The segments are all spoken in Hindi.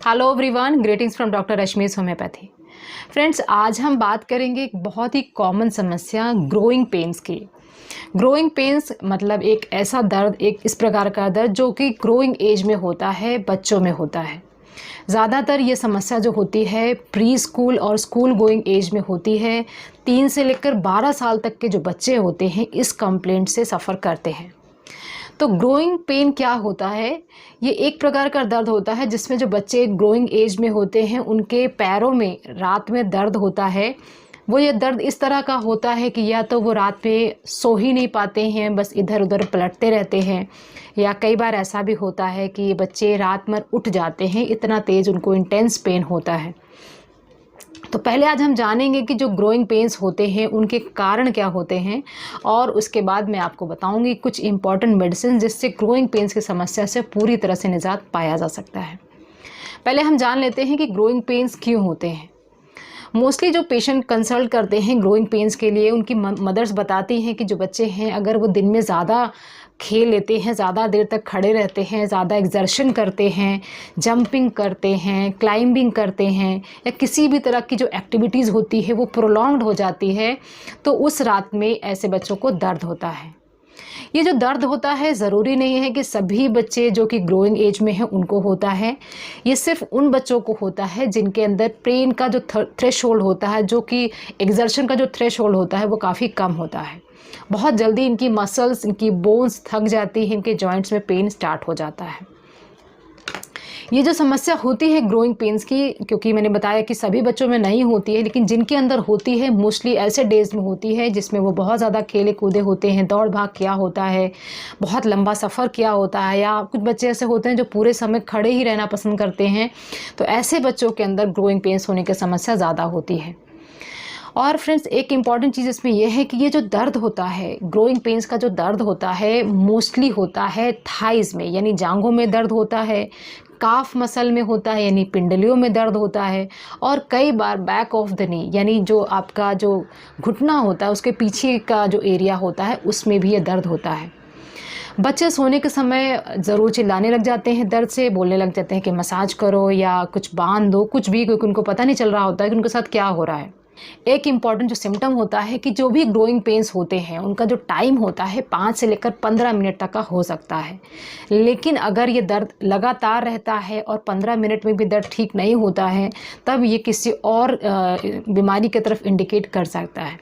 Hello everyone, greetings from doctor Rashmi's homeopathy. Friends, आज हम बात करेंगे एक बहुत ही कॉमन समस्या ग्रोइंग पेन्स की। ग्रोइंग पेन्स मतलब एक ऐसा दर्द, एक इस प्रकार का दर्द जो कि ग्रोइंग एज में होता है, बच्चों में होता है। ज़्यादातर ये समस्या जो होती है प्री स्कूल और स्कूल गोइंग एज में होती है। 3 से लेकर 12 साल तक के जो बच्चे होते हैं इस कंप्लेंट से सफ़र करते हैं। तो ग्रोइंग पेन क्या होता है? ये एक प्रकार का दर्द होता है जिसमें जो बच्चे ग्रोइंग एज में होते हैं उनके पैरों में रात में दर्द होता है। वो ये दर्द इस तरह का होता है कि या तो वो रात में सो ही नहीं पाते हैं, बस इधर उधर पलटते रहते हैं, या कई बार ऐसा भी होता है कि बच्चे रात में उठ जाते हैं, इतना तेज़ उनको इंटेंस पेन होता है। तो पहले आज हम जानेंगे कि जो ग्रोइंग पेन्स होते हैं उनके कारण क्या होते हैं, और उसके बाद मैं आपको बताऊंगी कुछ इंपॉर्टेंट मेडिसिन जिससे ग्रोइंग पेन्स की समस्या से पूरी तरह से निजात पाया जा सकता है। पहले हम जान लेते हैं कि ग्रोइंग पेन्स क्यों होते हैं। मोस्टली जो पेशेंट कंसल्ट करते हैं ग्रोइंग पेन्स के लिए, उनकी मदर्स बताती हैं कि जो बच्चे हैं अगर वो दिन में ज़्यादा खेल लेते हैं, ज़्यादा देर तक खड़े रहते हैं, ज़्यादा एक्सर्शन करते हैं, जंपिंग करते हैं, क्लाइंबिंग करते हैं, या किसी भी तरह की जो एक्टिविटीज़ होती है वो प्रोलॉन्ग्ड हो जाती है, तो उस रात में ऐसे बच्चों को दर्द होता है। ये जो दर्द होता है ज़रूरी नहीं है कि सभी बच्चे जो कि ग्रोइंग एज में हैं उनको होता है। ये सिर्फ उन बच्चों को होता है जिनके अंदर पेन का जो थ्रेशोल्ड होता है, जो कि एक्सर्शन का जो थ्रेशोल्ड होता है वो काफ़ी कम होता है। बहुत जल्दी इनकी मसल्स, इनकी बोन्स थक जाती हैं, इनके जॉइंट्स में पेन स्टार्ट हो जाता है। ये जो समस्या होती है ग्रोइंग पेन्स की, क्योंकि मैंने बताया कि सभी बच्चों में नहीं होती है, लेकिन जिनके अंदर होती है मोस्टली ऐसे डेज में होती है जिसमें वो बहुत ज़्यादा खेले कूदे होते हैं, दौड़ भाग किया होता है, बहुत लंबा सफ़र किया होता है, या कुछ बच्चे ऐसे होते हैं जो पूरे समय खड़े ही रहना पसंद करते हैं। तो ऐसे बच्चों के अंदर ग्रोइंग पेन्स होने की समस्या ज़्यादा होती है। और फ्रेंड्स, एक इम्पॉर्टेंट चीज़ इसमें यह है कि ये जो दर्द होता है, ग्रोइंग पेन्स का जो दर्द होता है मोस्टली होता है थाइज़ में, यानी जांघों में दर्द होता है, काफ मसल में होता है यानी पिंडलियों में दर्द होता है, और कई बार बैक ऑफ द नी यानी जो आपका जो घुटना होता है उसके पीछे का जो एरिया होता है उसमें भी ये दर्द होता है। बच्चे सोने के समय ज़रूर चिल्लाने लग जाते हैं दर्द से, बोलने लग जाते हैं कि मसाज करो या कुछ बांध दो, कुछ भी, क्योंकि उनको पता नहीं चल रहा होता है कि उनके साथ क्या हो रहा है। एक इम्पॉर्टेंट जो सिम्टम होता है कि जो भी ग्रोइंग पेन्स होते हैं उनका जो टाइम होता है 5 से लेकर 15 मिनट तक का हो सकता है। लेकिन अगर ये दर्द लगातार रहता है और 15 मिनट में भी दर्द ठीक नहीं होता है, तब ये किसी और बीमारी की तरफ इंडिकेट कर सकता है।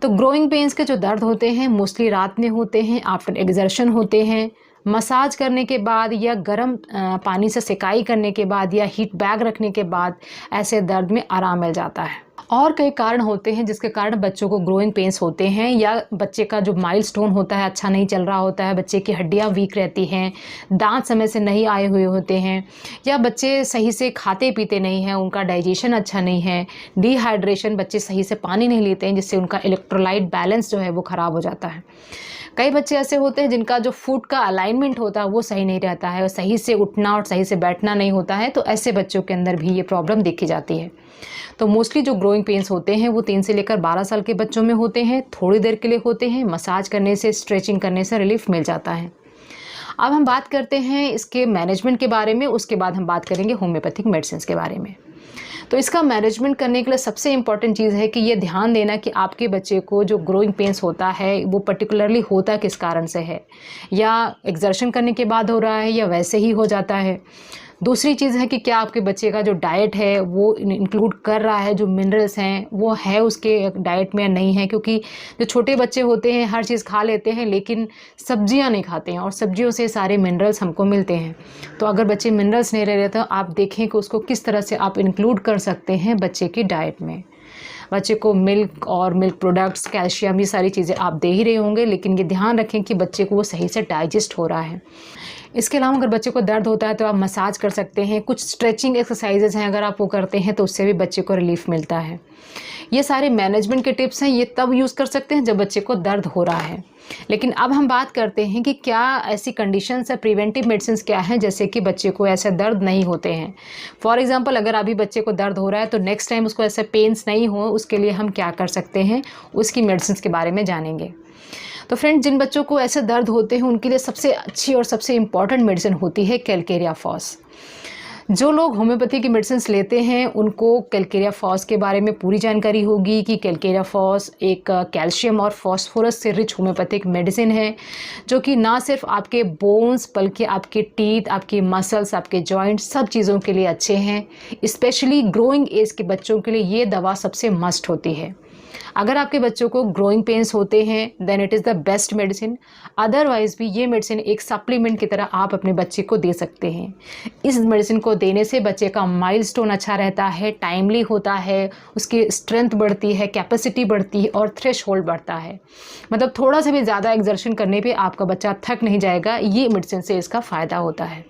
तो ग्रोइंग पेन्स के जो दर्द होते हैं मोस्टली रात में होते हैं, आफ्टर एक्सर्शन होते हैं, मसाज करने के बाद, या गर्म पानी से सिकाई करने के बाद, या हीट बैग रखने के बाद ऐसे दर्द में आराम मिल जाता है। और कई कारण होते हैं जिसके कारण बच्चों को ग्रोइंग पेन्स होते हैं, या बच्चे का जो माइलस्टोन होता है अच्छा नहीं चल रहा होता है, बच्चे की हड्डियां वीक रहती हैं, दांत समय से नहीं आए हुए होते हैं, या बच्चे सही से खाते पीते नहीं हैं, उनका डाइजेशन अच्छा नहीं है, डिहाइड्रेशन, बच्चे सही से पानी नहीं लेते हैं जिससे उनका इलेक्ट्रोलाइट बैलेंस जो है वो ख़राब हो जाता है। कई बच्चे ऐसे होते हैं जिनका जो फुट का अलाइनमेंट होता है वो सही नहीं रहता है, और सही से उठना और सही से बैठना नहीं होता है, तो ऐसे बच्चों के अंदर भी ये प्रॉब्लम देखी जाती है। तो मोस्टली जो ग्रोइंग पेन्स होते हैं वो 3 से लेकर 12 साल के बच्चों में होते हैं, थोड़ी देर के लिए होते हैं, मसाज करने से, स्ट्रेचिंग करने से रिलीफ मिल जाता है। अब हम बात करते हैं इसके मैनेजमेंट के बारे में, उसके बाद हम बात करेंगे होम्योपैथिक मेडिसिन के बारे में। तो इसका मैनेजमेंट करने के लिए सबसे इम्पॉर्टेंट चीज़ है कि ये ध्यान देना कि आपके बच्चे को जो ग्रोइंग पेन्स होता है वो पर्टिकुलरली होता किस कारण से है, या एक्सर्शन करने के बाद हो रहा है या वैसे ही हो जाता है। दूसरी चीज़ है कि क्या आपके बच्चे का जो डाइट है वो इंक्लूड कर रहा है, जो मिनरल्स हैं वो है उसके डाइट में या नहीं है, क्योंकि जो छोटे बच्चे होते हैं हर चीज़ खा लेते हैं लेकिन सब्जियां नहीं खाते हैं, और सब्जियों से सारे मिनरल्स हमको मिलते हैं। तो अगर बच्चे मिनरल्स नहीं ले रहे तो आप देखें कि उसको किस तरह से आप इंक्लूड कर सकते हैं बच्चे की डाइट में। बच्चे को मिल्क और मिल्क प्रोडक्ट्स, कैल्शियम, ये सारी चीज़ें आप दे ही रहे होंगे, लेकिन ये ध्यान रखें कि बच्चे को वो सही से डाइजेस्ट हो रहा है। इसके अलावा अगर बच्चे को दर्द होता है तो आप मसाज कर सकते हैं, कुछ स्ट्रेचिंग एक्सरसाइजेज हैं अगर आप वो करते हैं तो उससे भी बच्चे को रिलीफ मिलता है। ये सारे मैनेजमेंट के टिप्स हैं, ये तब यूज़ कर सकते हैं जब बच्चे को दर्द हो रहा है। लेकिन अब हम बात करते हैं कि क्या ऐसी कंडीशंस है, प्रिवेंटिव मेडिसिन क्या हैं जैसे कि बच्चे को ऐसे दर्द नहीं होते हैं। फॉर एग्जांपल, अगर अभी बच्चे को दर्द हो रहा है तो नेक्स्ट टाइम उसको ऐसे पेन्स नहीं हो, उसके लिए हम क्या कर सकते हैं, उसकी मेडिसिन के बारे में जानेंगे। तो फ्रेंड, जिन बच्चों को ऐसे दर्द होते हैं उनके लिए सबसे अच्छी और सबसे इम्पॉर्टेंट मेडिसिन होती है कैलकेरिया फॉस। जो लोग होम्योपैथी की मेडिसिन लेते हैं उनको कैलकेरिया फॉस के बारे में पूरी जानकारी होगी कि कैलकेरिया फॉस एक कैल्शियम और फॉस्फोरस से रिच होम्योपैथिक मेडिसिन है, जो कि ना सिर्फ आपके बोन्स बल्कि आपके टीथ, आपके मसल्स, आपके जॉइंट्स सब चीज़ों के लिए अच्छे हैं। स्पेशली ग्रोइंग एज के बच्चों के लिए ये दवा सबसे मस्ट होती है। अगर आपके बच्चों को ग्रोइंग पेन्स होते हैं then it is the best medicine. Otherwise भी ये मेडिसिन एक सप्लीमेंट की तरह आप अपने बच्चे को दे सकते हैं। इस मेडिसिन को देने से बच्चे का माइलस्टोन अच्छा रहता है, टाइमली होता है, उसकी स्ट्रेंथ बढ़ती है, कैपेसिटी बढ़ती है और थ्रेशहोल्ड बढ़ता है। मतलब थोड़ा सा भी ज़्यादा एक्सर्शन करने पे आपका बच्चा थक नहीं जाएगा, ये मेडिसिन से इसका फ़ायदा होता है।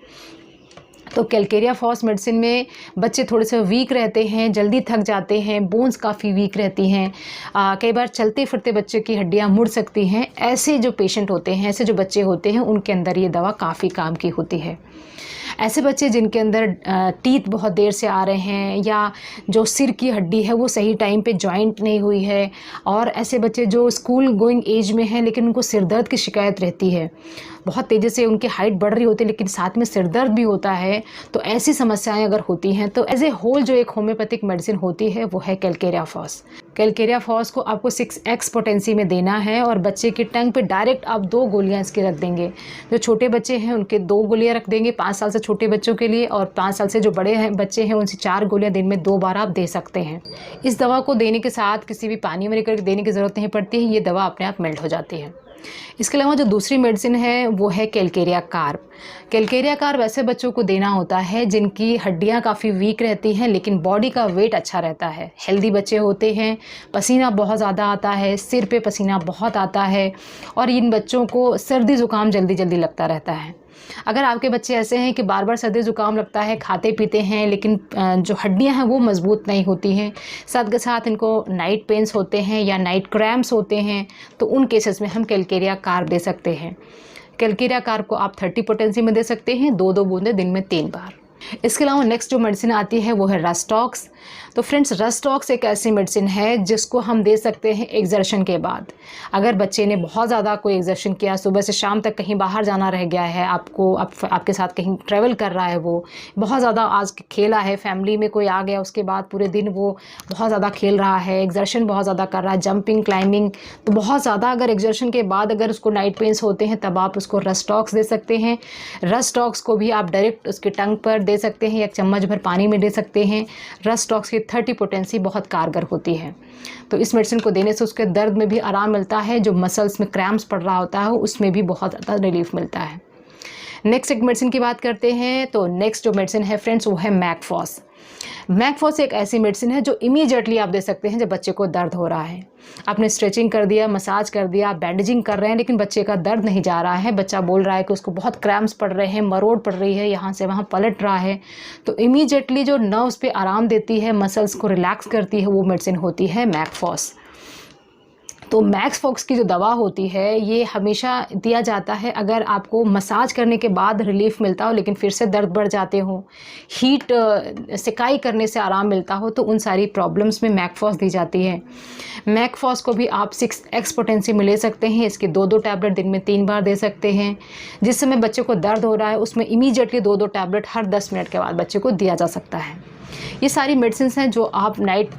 तो कैलकेरिया फॉस मेडिसिन में बच्चे थोड़े से वीक रहते हैं, जल्दी थक जाते हैं, बोन्स काफ़ी वीक रहती हैं, कई बार चलते फिरते बच्चे की हड्डियां मुड़ सकती हैं। ऐसे जो पेशेंट होते हैं, ऐसे जो बच्चे होते हैं, उनके अंदर ये दवा काफ़ी काम की होती है। ऐसे बच्चे जिनके अंदर टीथ बहुत देर से आ रहे हैं या जो सिर की हड्डी है वो सही टाइम पे जॉइंट नहीं हुई है, और ऐसे बच्चे जो स्कूल गोइंग एज में हैं लेकिन उनको सिर दर्द की शिकायत रहती है, बहुत तेज़ी से उनकी हाइट बढ़ रही होती है लेकिन साथ में सिर दर्द भी होता है, तो ऐसी समस्याएं अगर होती हैं तो एज ए होल जो एक होम्योपैथिक मेडिसिन होती है वो है कैलकेरिया फॉस। कैलकेरिया फॉस को आपको 6x पोटेंसी में देना है और बच्चे की टंग पे डायरेक्ट आप 2 गोलियां इसके रख देंगे। जो छोटे बच्चे हैं उनके 2 गोलियां रख देंगे 5 साल से छोटे बच्चों के लिए, और 5 साल से जो बड़े हैं बच्चे हैं उनसे 4 गोलियां दिन में 2 बार आप दे सकते हैं। इस दवा को देने के साथ किसी भी पानी में करके देने की ज़रूरत नहीं पड़ती है, ये दवा अपने आप मेल्ट हो जाती है। इसके अलावा जो दूसरी मेडिसिन है वो है कैलकेरिया कार्ब। कैलकेरिया कार्ब ऐसे बच्चों को देना होता है जिनकी हड्डियां काफ़ी वीक रहती हैं लेकिन बॉडी का वेट अच्छा रहता है, हेल्दी बच्चे होते हैं, पसीना बहुत ज़्यादा आता है, सिर पे पसीना बहुत आता है, और इन बच्चों को सर्दी ज़ुकाम जल्दी जल्दी लगता रहता है। अगर आपके बच्चे ऐसे हैं कि बार बार सर्दी ज़ुकाम लगता है, खाते पीते हैं लेकिन जो हड्डियां हैं वो मज़बूत नहीं होती हैं, साथ के साथ इनको नाइट पेन्स होते हैं या नाइट क्रैम्प्स होते हैं, तो उन केसेस में हम कैलकेरिया कार्ब दे सकते हैं। कैलकेरिया कार्ब को आप 30 पोटेंसी में दे सकते हैं, 2-2 बूंदे दिन में 3 बार। इसके अलावा नेक्स्ट जो मेडिसिन आती है वो है रस्टॉक्स। तो फ्रेंड्स, रस्टॉक्स एक ऐसी मेडिसिन है जिसको हम दे सकते हैं एक्सर्शन के बाद। अगर बच्चे ने बहुत ज़्यादा कोई एक्सर्शन किया, सुबह से शाम तक कहीं बाहर जाना रह गया है, आपके साथ कहीं ट्रैवल कर रहा है, वो बहुत ज़्यादा आज खेला है, फैमिली में कोई आ गया उसके बाद पूरे दिन वो बहुत ज़्यादा खेल रहा है, एक्सर्शन बहुत ज़्यादा कर रहा है, जंपिंग क्लाइंबिंग, तो बहुत ज़्यादा अगर एक्सर्शन के बाद अगर उसको नाइट पेन्स होते हैं तब आप उसको रस्टॉक्स दे सकते हैं। रस्टॉक्स को भी आप डायरेक्ट उसके टंग पर दे सकते हैं या 1 चम्मच भर पानी में दे सकते हैं। रस्टॉक्स की 30 पोटेंसी बहुत कारगर होती है, तो इस मेडिसिन को देने से उसके दर्द में भी आराम मिलता है, जो मसल्स में क्रैम्प्स पड़ रहा होता है उसमें भी बहुत ज़्यादा रिलीफ मिलता है। नेक्स्ट एक मेडिसिन की बात करते हैं, तो नेक्स्ट जो मेडिसिन है फ्रेंड्स वो है मैकफॉस। मैकफॉस एक ऐसी मेडिसिन है जो इमीडिएटली आप दे सकते हैं जब बच्चे को दर्द हो रहा है। आपने स्ट्रेचिंग कर दिया, मसाज कर दिया, बैंडेजिंग कर रहे हैं लेकिन बच्चे का दर्द नहीं जा रहा है, बच्चा बोल रहा है कि उसको बहुत क्रैम्प्स पड़ रहे हैं, मरोड़ पड़ रही है, यहाँ से वहाँ पलट रहा है, तो इमीडिएटली जो नर्व्स पे आराम देती है, मसल्स को रिलैक्स करती है, वो मेडिसिन होती है मैकफॉस। तो मैकफॉस की जो दवा होती है ये हमेशा दिया जाता है अगर आपको मसाज करने के बाद रिलीफ मिलता हो लेकिन फिर से दर्द बढ़ जाते हो, हीट सिकाई करने से आराम मिलता हो, तो उन सारी प्रॉब्लम्स में मैकफॉस दी जाती है। मैकफॉस को भी आप 6x पोटेंसी में ले सकते हैं, इसके 2-2 टैबलेट दिन में 3 बार दे सकते हैं। जिस समय बच्चे को दर्द हो रहा है उसमें इमीडिएटली 2-2 टैबलेट हर 10 मिनट के बाद बच्चे को दिया जा सकता है। ये सारी मेडिसिन हैं जो आप नाइट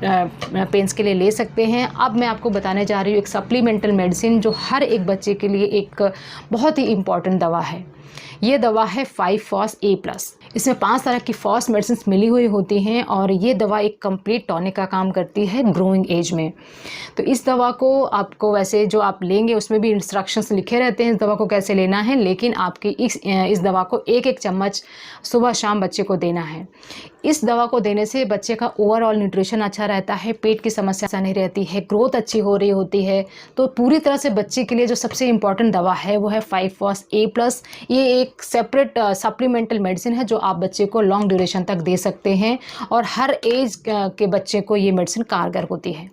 पेन्स के लिए ले सकते हैं। अब मैं आपको बताने जा रही हूँ एक सप्लीमेंटल मेडिसिन जो हर एक बच्चे के लिए एक बहुत ही इम्पॉर्टेंट दवा है। ये दवा है 5-FOS-A+। इसमें 5 तरह की फॉस मेडिसिन मिली हुई होती हैं और ये दवा एक कंप्लीट टॉनिक का काम करती है ग्रोइंग एज में। तो इस दवा को आपको वैसे जो आप लेंगे उसमें भी इंस्ट्रक्शंस लिखे रहते हैं इस दवा को कैसे लेना है, लेकिन आपकी इस दवा को 1-1 चम्मच सुबह शाम बच्चे को देना है। इस दवा को देने से बच्चे का ओवरऑल न्यूट्रिशन अच्छा रहता है, पेट की समस्या नहीं रहती है, ग्रोथ अच्छी हो रही होती है। तो पूरी तरह से बच्चे के लिए जो सबसे इम्पॉर्टेंट दवा है वो है 5-FOS-A+। ये एक सेपरेट सप्लीमेंटल मेडिसिन है जो आप बच्चे को लॉन्ग ड्यूरेशन तक दे सकते हैं और हर एज के बच्चे को ये मेडिसिन कारगर होती है।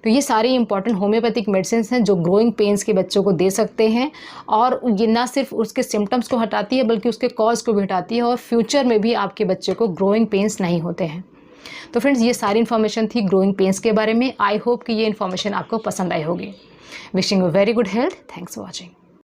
तो ये सारी इंपॉर्टेंट होम्योपैथिक मेडिसिन हैं जो ग्रोइंग पेन्स के बच्चों को दे सकते हैं और ये ना सिर्फ उसके सिम्टम्स को हटाती है बल्कि उसके कॉज को भी हटाती है और फ्यूचर में भी आपके बच्चे को ग्रोइंग पेन्स नहीं होते हैं। तो फ्रेंड्स, ये सारी इन्फॉर्मेशन थी ग्रोइंग पेन्स के बारे में। आई होप कि ये इन्फॉर्मेशन आपको पसंद आई होगी। Wishing you very good health. Thanks for watching.